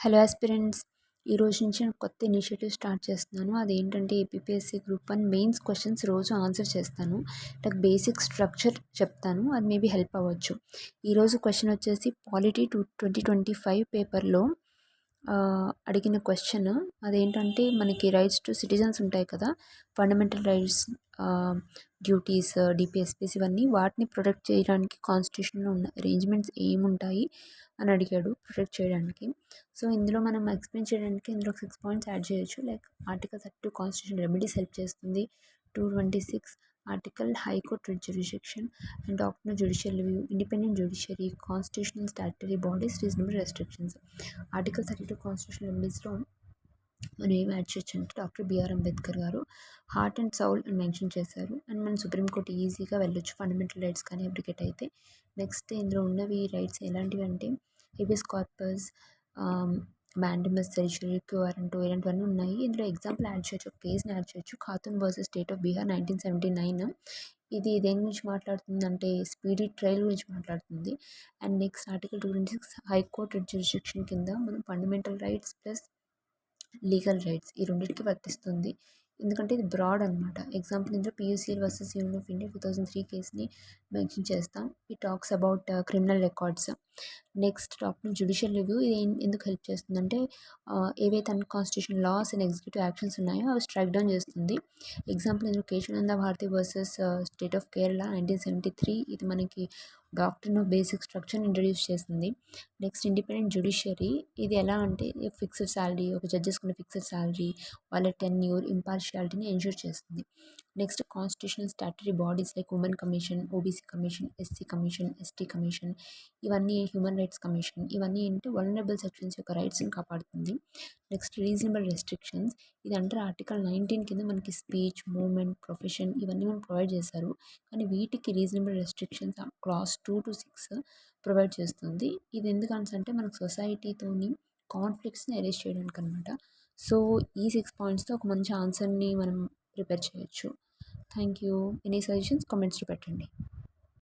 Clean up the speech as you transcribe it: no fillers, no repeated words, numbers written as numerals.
Hello aspirants, ఈరోజు నుంచి నేను కొత్త ఇనిషియేటివ్ స్టార్ట్ చేస్తున్నాను. అదేంటంటే ఏపీఎస్సీ గ్రూప్ 1 మెయిన్స్ క్వశ్చన్స్ రోజు ఆన్సర్ చేస్తాను. నాకు బేసిక్ స్ట్రక్చర్ చెప్తాను, అది మేబీ హెల్ప్ అవ్వచ్చు. ఈరోజు క్వశ్చన్ వచ్చేసి పాలిటీ 2025 పేపర్లో అడిగిన క్వశ్చన్. అదేంటంటే మనకి రైట్స్ టు సిటిజన్స్ ఉంటాయి కదా, ఫండమెంటల్ రైట్స్, డ్యూటీస్, డిపిఎస్పీస్, ఇవన్నీ వాటిని ప్రొటెక్ట్ చేయడానికి కాన్స్టిట్యూషన్లో ఉన్న అరేంజ్మెంట్స్ ఏముంటాయి అని అడిగాడు ప్రొటెక్ట్ చేయడానికి. సో ఇందులో మనం ఎక్స్ప్లెయిన్ చేయడానికి ఇందులో 6 పాయింట్స్ యాడ్ చేయొచ్చు. Like article 32 constitution remedies help చేస్తుంది, 226 article high court jurisdiction and doctor judicial review, independent judiciary, constitutional statutory bodies, reasonable restrictions. Article 32 constitution రెమెడీస్లో మనం ఏం యాడ్ చేయొచ్చు అంటే డాక్టర్ బిఆర్ అంబేద్కర్ గారు హార్ట్ అండ్ సౌల్ అని మెన్షన్ చేశారు. అండ్ మనం సుప్రీంకోర్టు ఈజీగా వెళ్ళొచ్చు ఫండమెంటల్ రైట్స్ కానీ అప్లికేట్ అయితే. నెక్స్ట్ ఇందులో ఉన్నవి రైట్స్ ఎలాంటివి అంటే హెబియస్ కార్పస్, మ్యాండమస్, సెరిషరీ, క్యూఆర్ఎంటో, ఇలాంటివన్నీ ఉన్నాయి. ఇందులో ఎగ్జాంపుల్ యాడ్ చేయొచ్చు, ఒక కేసుని యాడ్ చేయొచ్చు. Khatun versus state of Bihar 1979. ఇది దేని గురించి మాట్లాడుతుంది అంటే స్పీడీ ట్రయల్ గురించి మాట్లాడుతుంది. And next article 226 high court jurisdiction కింద మనం fundamental rights plus legal rights ఈ రెండింటికి వర్తిస్తుంది, ఎందుకంటే ఇది బ్రాడ్ అనమాట. ఎగ్జాంపుల్ ఇందులో PUCL versus union of India 2003 కేసుని మెన్షన్ చేస్తాం. ఈ talks about criminal records. Next doctor judicial review, ఇది ఎందుకు హెల్ప్ చేస్తుందంటే ఏవైతే unconstitutional laws and executive actions ఉన్నాయో అవి స్ట్రైక్ డౌన్ చేస్తుంది. ఎగ్జాంపుల్ ఇందులో Kesavananda Bharati versus state of Kerala 1973, ఇది మనకి డాక్టర్ ఆఫ్ బేసిక్ స్ట్రక్చర్ని ఇంట్రడ్యూస్ చేసింది. నెక్స్ట్ ఇండిపెండెంట్ జ్యుడిషియరీ, ఇది ఎలా అంటే ఫిక్స్డ్ శాలరీ, ఒక జడ్జెస్కున్న ఫిక్స్డ్ శాలరీ, వాళ్ళ టెన్యూర్, ఇంపార్షియాలిటీని ఎన్ష్యూర్ చేస్తుంది. Next constitutional statutory bodies like women commission, OBC commission, SC commission, ST commission, ఇవన్నీ హ్యూమన్ రైట్స్ కమిషన్, ఇవన్నీ ఏంటి వల్నరబుల్ సెక్షన్స్ యొక్క రైట్స్ని కాపాడుతుంది. నెక్స్ట్ రీజనబుల్ రెస్ట్రిక్షన్స్, ఇది అంటారు ఆర్టికల్ 19 కింద మనకి స్పీచ్, మూవ్మెంట్, ప్రొఫెషన్, ఇవన్నీ మనం ప్రొవైడ్ చేశారు. కానీ వీటికి reasonable restrictions class 2 to 6 provide చేస్తుంది. ఇది ఎందుకంటే అంటే మనకు సొసైటీతోని కాన్ఫ్లిక్ట్స్ని అరేంజ్ చేయడానికి అనమాట. సో ఈ 6 పాయింట్స్తో ఒక మంచి ఆన్సర్ని మనం ప్రిపేర్ చేయొచ్చు. Thank you. ఎనీ సజెషన్స్ కామెంట్స్లో పెట్టండి.